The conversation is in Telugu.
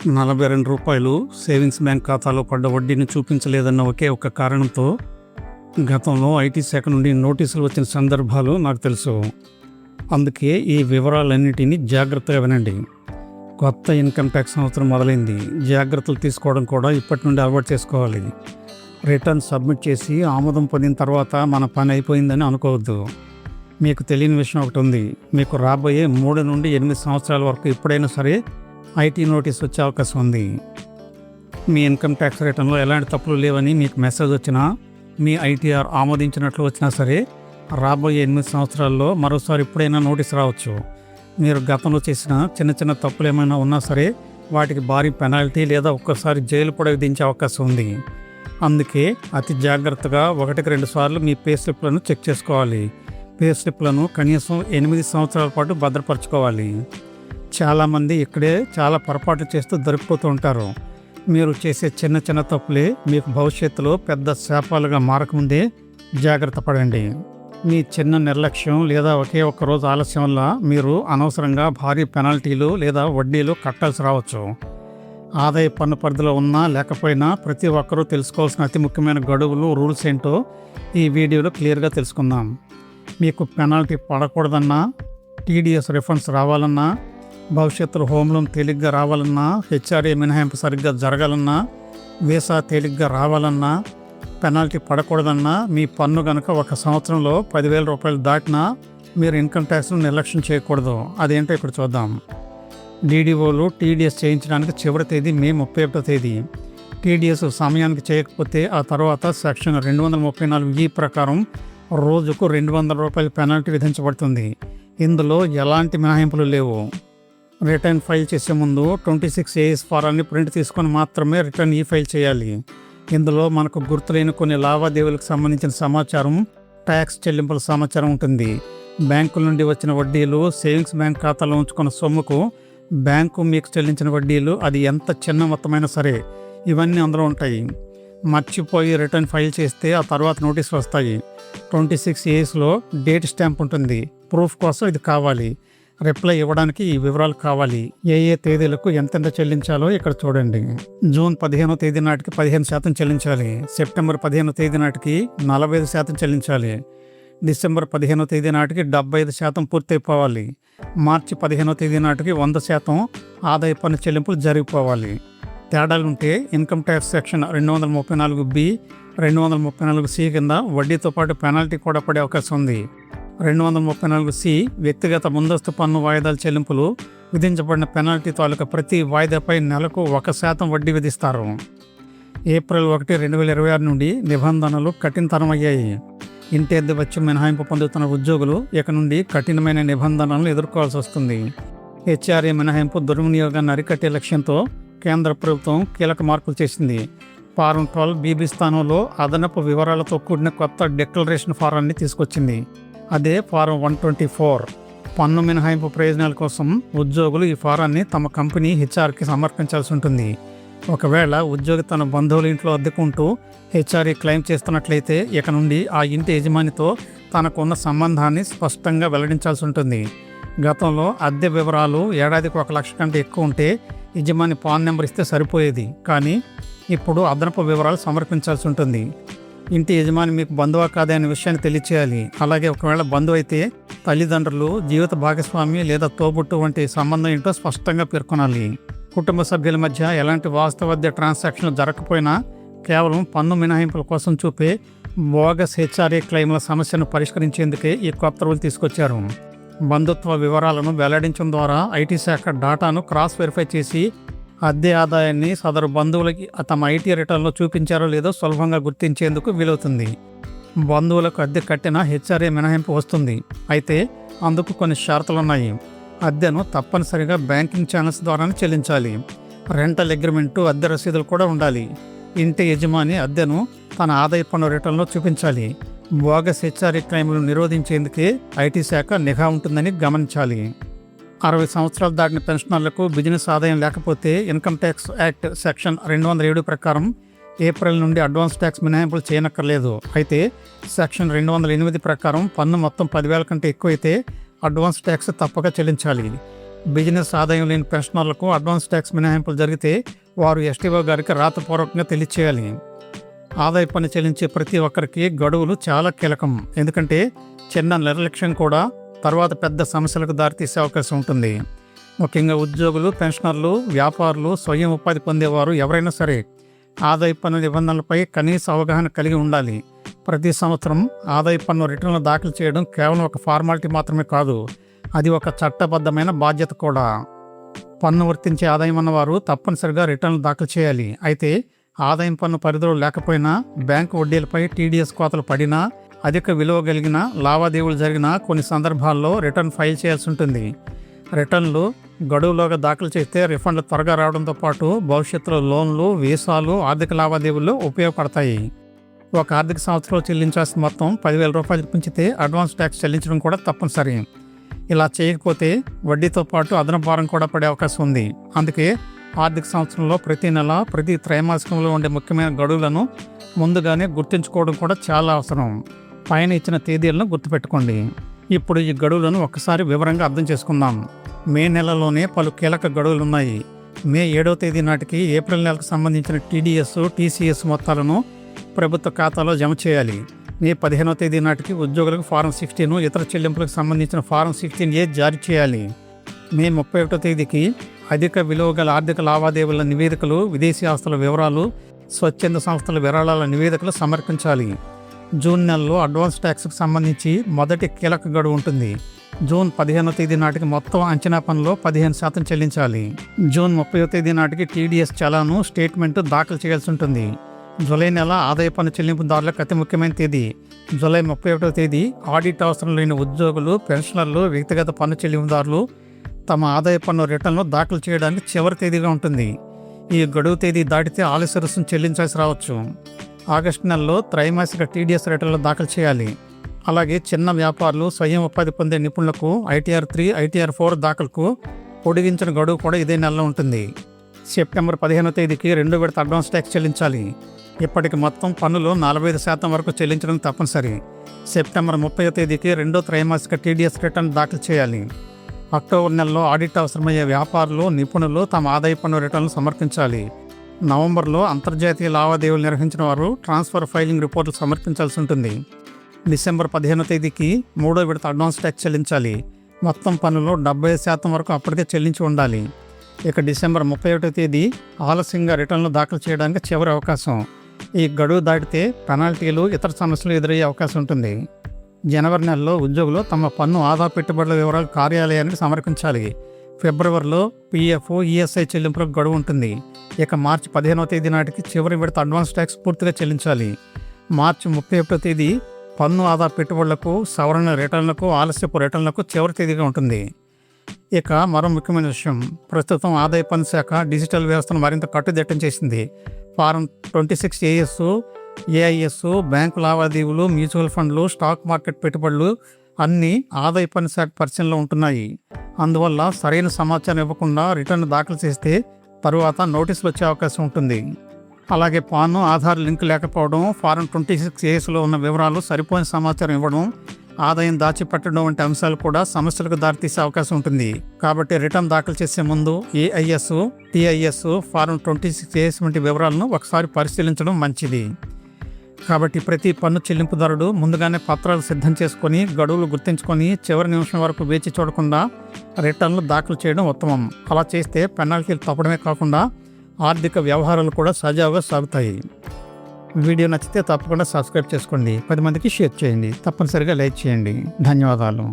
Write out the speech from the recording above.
రూ. 42 సేవింగ్స్ బ్యాంక్ ఖాతాలో పడ్డ వడ్డీని చూపించలేదన్న ఒకే ఒక కారణంతో గతంలో ఐటీ శాఖ నుండి నోటీసులు వచ్చిన సందర్భాలు నాకు తెలుసు. అందుకే ఈ వివరాలన్నిటినీ జాగ్రత్తగా వినండి. కొత్త ఇన్కమ్ ట్యాక్స్ సంవత్సరం మొదలైంది. జాగ్రత్తలు తీసుకోవడం కూడా ఇప్పటి నుండి అలవాటు చేసుకోవాలి. రిటర్న్ సబ్మిట్ చేసి ఆమోదం పొందిన తర్వాత మన పని అయిపోయిందని అనుకోవద్దు. మీకు తెలియని విషయం ఒకటి ఉంది. మీకు రాబోయే 3 నుండి 8 సంవత్సరాల వరకు ఎప్పుడైనా సరే ఐటీ నోటీస్ వచ్చే అవకాశం ఉంది. మీ ఇన్కమ్ ట్యాక్స్ రిటర్న్లో ఎలాంటి తప్పులు లేవని మీకు మెసేజ్ వచ్చినా, మీ ఐటీఆర్ ఆమోదించినట్లు వచ్చినా సరే రాబోయే 8 సంవత్సరాల్లో మరోసారి ఎప్పుడైనా నోటీస్ రావచ్చు. మీరు గతంలో చేసిన చిన్న చిన్న తప్పులు ఏమైనా ఉన్నా సరే వాటికి భారీ పెనాల్టీ లేదా ఒక్కసారి జైలు కూడా విధించే అవకాశం ఉంది. అందుకే అతి జాగ్రత్తగా 1-2 సార్లు మీ పే స్లిప్లను చెక్ చేసుకోవాలి. పే స్లిప్లను కనీసం 8 సంవత్సరాల పాటు భద్రపరచుకోవాలి. చాలామంది ఇక్కడే చాలా పొరపాట్లు చేస్తూ దొరికిపోతూ ఉంటారు. మీరు చేసే చిన్న చిన్న తప్పులే మీకు భవిష్యత్తులో పెద్ద శాపాలుగా మారకముందే జాగ్రత్త పడండి. మీ చిన్న నిర్లక్ష్యం లేదా ఒకే ఒక్క రోజు ఆలస్యం వల్ల మీరు అనవసరంగా భారీ పెనాల్టీలు లేదా వడ్డీలు కట్టాల్సి రావచ్చు. ఆదాయ పన్ను పరిధిలో ఉన్నా లేకపోయినా ప్రతి ఒక్కరూ తెలుసుకోవాల్సిన అతి ముఖ్యమైన గడువులు, రూల్స్ ఏంటో ఈ వీడియోలో క్లియర్గా తెలుసుకుందాం. మీకు పెనాల్టీ పడకూడదన్నా, టీడీఎస్ రిఫండ్స్ రావాలన్నా, భవిష్యత్తులో హోమ్ లోన్ తేలిగ్గా రావాలన్నా, హెచ్ఆర్ఏ మినహాయింపు సరిగ్గా జరగాలన్నా, వీసా తేలిగ్గా రావాలన్నా, పెనాల్టీ పడకూడదన్నా, మీ పన్ను కనుక 1 సంవత్సరంలో 10,000 రూపాయలు దాటినా మీరు ఇన్కమ్ ట్యాక్స్ను నిర్లక్ష్యం చేయకూడదు. అదేంటో ఇక్కడ చూద్దాం. డీడీఓలు టీడీఎస్ చేయించడానికి చివరి తేదీ మే 31వ తేదీ. టీడీఎస్ సమయానికి చేయకపోతే ఆ తర్వాత సెక్షన్ 234E ప్రకారం రోజుకు 200 రూపాయల పెనాల్టీ విధించబడుతుంది. ఇందులో ఎలాంటి మినహాయింపులు లేవు. రిటర్న్ ఫైల్ చేసే ముందు 26AS ఫారాన్ని ప్రింట్ తీసుకొని మాత్రమే రిటర్న్ ఫైల్ చేయాలి. ఇందులో మనకు గుర్తులేని కొన్ని లావాదేవీలకు సంబంధించిన సమాచారం, ట్యాక్స్ చెల్లింపుల సమాచారం ఉంటుంది. బ్యాంకుల నుండి వచ్చిన వడ్డీలు, సేవింగ్స్ బ్యాంక్ ఖాతాలో ఉంచుకున్న సొమ్ముకు బ్యాంకు మీకు చెల్లించిన వడ్డీలు, అది ఎంత చిన్న మొత్తమైనా సరే ఇవన్నీ అందులో ఉంటాయి. మర్చిపోయి రిటర్న్ ఫైల్ చేస్తే ఆ తర్వాత నోటీసులు వస్తాయి. 26ASలో డేట్ స్టాంప్ ఉంటుంది. ప్రూఫ్ కోసం ఇది కావాలి. రిప్లై ఇవ్వడానికి ఈ వివరాలు కావాలి. ఏ తేదీలకు ఎంతెంత చెల్లించాలో ఇక్కడ చూడండి. జూన్ 15వ తేదీ నాటికి 15% చెల్లించాలి. సెప్టెంబర్ 15వ తేదీ నాటికి 45% చెల్లించాలి. డిసెంబర్ 15వ తేదీ నాటికి 75% పూర్తయిపోవాలి. మార్చి 15వ తేదీ నాటికి 100% ఆదాయ పన్ను చెల్లింపులు జరిగిపోవాలి. తేడాలుంటే income tax section 234B, 234C కింద వడ్డీతో పాటు పెనాల్టీ కూడా పడే అవకాశం ఉంది. 234C వ్యక్తిగత ముందస్తు పన్ను వాయిదాల చెల్లింపులు విధించబడిన పెనాల్టీ తాలూకా ప్రతి వాయిదాపై నెలకు 1% వడ్డీ విధిస్తారు. ఏప్రిల్ 1, 2026 నుండి నిబంధనలు కఠినతరమయ్యాయి. ఇంటి అద్దె వచ్చి మినహాయింపు పొందుతున్న ఉద్యోగులు ఇక నుండి కఠినమైన నిబంధనలను ఎదుర్కోవాల్సి వస్తుంది. హెచ్ఆర్ఏ మినహాయింపు దుర్వినియోగాన్ని అరికట్టే లక్ష్యంతో కేంద్ర ప్రభుత్వం కీలక మార్పులు చేసింది. ఫారం 12BB స్థానంలో అదనపు వివరాలతో కూడిన కొత్త డిక్లరేషన్ ఫారాన్ని తీసుకొచ్చింది. అదే ఫారం 124. పన్ను మినహాయింపు ప్రయోజనాల కోసం ఉద్యోగులు ఈ ఫారాన్ని తమ కంపెనీ హెచ్ఆర్కి సమర్పించాల్సి ఉంటుంది. ఒకవేళ ఉద్యోగి తన బంధువుల ఇంట్లో అద్దెకుంటూ హెచ్ఆర్ఏ క్లెయిమ్ చేస్తున్నట్లయితే ఇక నుండి ఆ ఇంటి యజమానితో తనకున్న సంబంధాన్ని స్పష్టంగా వెల్లడించాల్సి ఉంటుంది. గతంలో అద్దె వివరాలు ఏడాదికి 1 లక్ష కంటే ఎక్కువ ఉంటే యజమాని పాన్ నెంబర్ ఇస్తే సరిపోయేది. కానీ ఇప్పుడు అదనపు వివరాలు సమర్పించాల్సి ఉంటుంది. ఇంటి యజమాని మీకు బంధువా కాదా అనే విషయాన్ని తెలియచేయాలి. అలాగే ఒకవేళ బంధువు అయితే తల్లిదండ్రులు, జీవిత భాగస్వామి లేదా తోబుట్టు వంటి సంబంధం ఏంటో స్పష్టంగా పేర్కొనాలి. కుటుంబ సభ్యుల మధ్య ఎలాంటి వాస్తవాద్య ట్రాన్సాక్షన్లు జరగకపోయినా కేవలం పన్ను మినహాయింపుల కోసం చూపే బోగస్ హెచ్ఆర్ఏ క్లెయిమ్ల సమస్యను పరిష్కరించేందుకే ఈ కొత్త రూల్ తీసుకొచ్చారు. బంధుత్వ వివరాలను వెల్లడించడం ద్వారా ఐటీ శాఖ డాటాను క్రాస్ వెరిఫై చేసి అద్దె ఆదాయాన్ని సదరు బంధువులకి తమ ఐటీ రిటర్న్లో చూపించారో లేదో సులభంగా గుర్తించేందుకు వీలవుతుంది. బంధువులకు అద్దె కట్టిన హెచ్ఆర్ఏ మినహాయింపు వస్తుంది. అయితే అందుకు కొన్ని షరతులున్నాయి. అద్దెను తప్పనిసరిగా బ్యాంకింగ్ ఛానల్స్ ద్వారానే చెల్లించాలి. రెంటల్ అగ్రిమెంటు, అద్దె రసీదులు కూడా ఉండాలి. ఇంటి యజమాని అద్దెను తన ఆదాయ పన్ను రిటర్న్లో చూపించాలి. బోగస్ హెచ్ఆర్ఏ క్లెయిమ్లు నిరోధించేందుకే ఐటీ శాఖ నిఘా ఉంటుందని గమనించాలి. 60 సంవత్సరాలు దాటిన పెన్షనర్లకు బిజినెస్ ఆదాయం లేకపోతే ఇన్కమ్ ట్యాక్స్ యాక్ట్ సెక్షన్ 207 ప్రకారం ఏప్రిల్ నుండి అడ్వాన్స్ ట్యాక్స్ మినహాయింపులు చేయనక్కర్లేదు. అయితే సెక్షన్ 208 ప్రకారం పన్ను మొత్తం 10,000 కంటే ఎక్కువైతే అడ్వాన్స్ ట్యాక్స్ తప్పక చెల్లించాలి. బిజినెస్ ఆదాయం లేని పెన్షనర్లకు అడ్వాన్స్ ట్యాక్స్ మినహాయింపులు జరిగితే వారు ఎస్టీఓ గారికి రాతపూర్వకంగా తెలియచేయాలి. ఆదాయ పన్ను చెల్లించే ప్రతి ఒక్కరికి గడువులు చాలా కీలకం. ఎందుకంటే చిన్న నిర్లక్ష్యం కూడా తర్వాత పెద్ద సమస్యలకు దారితీసే అవకాశం ఉంటుంది. ముఖ్యంగా ఉద్యోగులు, పెన్షనర్లు, వ్యాపారులు, స్వయం ఉపాధి పొందేవారు ఎవరైనా సరే ఆదాయ పన్ను నిబంధనలపై కనీస అవగాహన కలిగి ఉండాలి. ప్రతి సంవత్సరం ఆదాయ పన్ను రిటర్న్లు దాఖలు చేయడం కేవలం ఒక ఫార్మాలిటీ మాత్రమే కాదు, అది ఒక చట్టబద్ధమైన బాధ్యత కూడా. పన్ను వర్తించే ఆదాయం అన్నవారు తప్పనిసరిగా రిటర్న్లు దాఖలు చేయాలి. అయితే ఆదాయం పన్ను పరిధిలో లేకపోయినా, బ్యాంకు వడ్డీలపై టీడీఎస్ కోతలు పడినా, అధిక విలువ కలిగిన లావాదేవీలు జరిగిన కొన్ని సందర్భాల్లో రిటర్న్ ఫైల్ చేయాల్సి ఉంటుంది. రిటర్న్లు గడువులోగా దాఖలు చేస్తే రిఫండ్లు త్వరగా రావడంతో పాటు భవిష్యత్తులో లోన్లు, వీసాలు, ఆర్థిక లావాదేవీల్లో ఉపయోగపడతాయి. ఒక ఆర్థిక సంవత్సరంలో చెల్లించాల్సిన మొత్తం 10,000 రూపాయలు పెంచితే అడ్వాన్స్ ట్యాక్స్ చెల్లించడం కూడా తప్పనిసరి. ఇలా చేయకపోతే వడ్డీతో పాటు అదనపు భారం కూడా పడే అవకాశం ఉంది. అందుకే ఆర్థిక సంవత్సరంలో ప్రతి నెల, ప్రతి త్రైమాసికంలో ఉండే ముఖ్యమైన గడువులను ముందుగానే గుర్తుంచుకోవడం కూడా చాలా అవసరం. పైన ఇచ్చిన తేదీలను గుర్తుపెట్టుకోండి. ఇప్పుడు ఈ గడువులను ఒక్కసారి వివరంగా అర్థం చేసుకుందాం. మే నెలలోనే పలు కీలక గడువులున్నాయి. మే 7వ తేదీ నాటికి ఏప్రిల్ నెలకు సంబంధించిన టీడీఎస్, టీసీఎస్ మొత్తాలను ప్రభుత్వ ఖాతాలో జమ చేయాలి. మే 15వ తేదీ నాటికి ఉద్యోగులకు ఫారం 16, ఇతర చెల్లింపులకు సంబంధించిన ఫారం 16A జారీ చేయాలి. మే 31వ తేదీకి అధిక విలువ గల ఆర్థిక లావాదేవీల నివేదికలు, విదేశీ ఆస్తుల వివరాలు, స్వచ్ఛంద సంస్థల విరాళాల నివేదికలు సమర్పించాలి. జూన్ నెలలో అడ్వాన్స్ ట్యాక్స్కి సంబంధించి మొదటి కీలక గడువు ఉంటుంది. జూన్ 15వ తేదీ నాటికి మొత్తం అంచనా పన్నులో 15% చెల్లించాలి. జూన్ 30వ తేదీ నాటికి టీడీఎస్ చలాను, స్టేట్మెంట్ దాఖలు చేయాల్సి ఉంటుంది. జూలై నెల ఆదాయ పన్ను చెల్లింపుదారులకు అతి ముఖ్యమైన తేదీ. జూలై 31వ తేదీ ఆడిట్ అవసరం లేని ఉద్యోగులు, పెన్షనర్లు, వ్యక్తిగత పన్ను చెల్లింపుదారులు తమ ఆదాయ పన్ను రిటర్న్లు దాఖలు చేయడానికి చివరి తేదీగా ఉంటుంది. ఈ గడువు తేదీ దాటితే ఆలస్య రుసుము చెల్లించాల్సి రావచ్చు. ఆగస్టు నెలలో త్రైమాసిక టీడీఎస్ రిటర్న్లు దాఖలు చేయాలి. అలాగే చిన్న వ్యాపారులు, స్వయం ఉపాధి పొందే నిపుణులకు ITR 3, ITR 4 దాఖలకు పొడిగించిన గడువు కూడా ఇదే నెలలో ఉంటుంది. సెప్టెంబర్ 15వ తేదీకి 2వ విడత అడ్వాన్స్ ట్యాక్స్ చెల్లించాలి. ఇప్పటికి మొత్తం పన్నులు 45% వరకు చెల్లించడం తప్పనిసరి. సెప్టెంబర్ 30వ తేదీకి 2వ త్రైమాసిక టీడీఎస్ రిటర్న్ దాఖలు చేయాలి. అక్టోబర్ నెలలో ఆడిట్ అవసరమయ్యే వ్యాపారులు, నిపుణులు తమ ఆదాయ పన్ను రిటర్న్లు సమర్పించాలి. నవంబర్లో అంతర్జాతీయ లావాదేవీలు నిర్వహించిన వారు ట్రాన్స్ఫర్ ఫైలింగ్ రిపోర్టులు సమర్పించాల్సి ఉంటుంది. డిసెంబర్ 15వ తేదీకి 3వ విడత అడ్వాన్స్ ట్యాక్స్ చెల్లించాలి. మొత్తం పన్నులో 75% వరకు అప్పటికే చెల్లించి ఉండాలి. ఇక డిసెంబర్ 31వ తేదీ ఆలస్యంగా రిటర్న్లు దాఖలు చేయడానికి చివరి అవకాశం. ఈ గడువు దాటితే పెనాల్టీలు, ఇతర సమస్యలు ఎదురయ్యే అవకాశం ఉంటుంది. జనవరి నెలలో ఉద్యోగులు తమ పన్ను, ఆదా పెట్టుబడుల వివరాలు కార్యాలయానికి సమర్పించాలి. ఫిబ్రవరిలో PF, ESI చెల్లింపులకు గడువు ఉంటుంది. ఇక మార్చి 15వ తేదీ నాటికి చివరి విడత అడ్వాన్స్ ట్యాక్స్ పూర్తిగా చెల్లించాలి. మార్చి 31వ తేదీ పన్ను, ఆదా పెట్టుబడులకు, సవరణ రిటర్న్లకు, ఆలస్యపు రిటర్న్లకు చివరి తేదీగా ఉంటుంది. ఇక మరో ముఖ్యమైన విషయం, ప్రస్తుతం ఆదాయ పన్ను శాఖ డిజిటల్ వ్యవస్థను మరింత కట్టుదిట్టం చేసింది. ఫారం 26AS, AIS, బ్యాంకు లావాదేవీలు, మ్యూచువల్ ఫండ్లు, స్టాక్ మార్కెట్ పెట్టుబడులు అన్నీ ఆదాయ పన్ను శాఖ పరిశీలనలో ఉంటున్నాయి. అందువల్ల సరైన సమాచారం ఇవ్వకుండా రిటర్న్ దాఖలు చేస్తే తరువాత నోటీసులు వచ్చే అవకాశం ఉంటుంది. అలాగే పాన్, ఆధార్ లింక్ లేకపోవడం, ఫారం 26ASలో ఉన్న వివరాలు సరిపోయిన సమాచారం ఇవ్వడం, ఆదాయం దాచిపెట్టడం వంటి అంశాలు కూడా సమస్యలకు దారితీసే అవకాశం ఉంటుంది. కాబట్టి రిటర్న్ దాఖలు చేసే ముందు AIS, TIS, ఫారం 26AS వంటి వివరాలను ఒకసారి పరిశీలించడం మంచిది. కాబట్టి ప్రతి పన్ను చెల్లింపుదారుడు ముందుగానే పత్రాలు సిద్ధం చేసుకొని, గడువులు గుర్తించుకొని, చివరి నిమిషం వరకు వేచి చూడకుండా రిటర్న్లు దాఖలు చేయడం ఉత్తమం. అలా చేస్తే పెనాల్టీలు తప్పడమే కాకుండా ఆర్థిక వ్యవహారాలు కూడా సజావుగా సాగుతాయి. వీడియో నచ్చితే తప్పకుండా సబ్స్క్రైబ్ చేసుకోండి. 10 మందికి షేర్ చేయండి. తప్పనిసరిగా లైక్ చేయండి. ధన్యవాదాలు.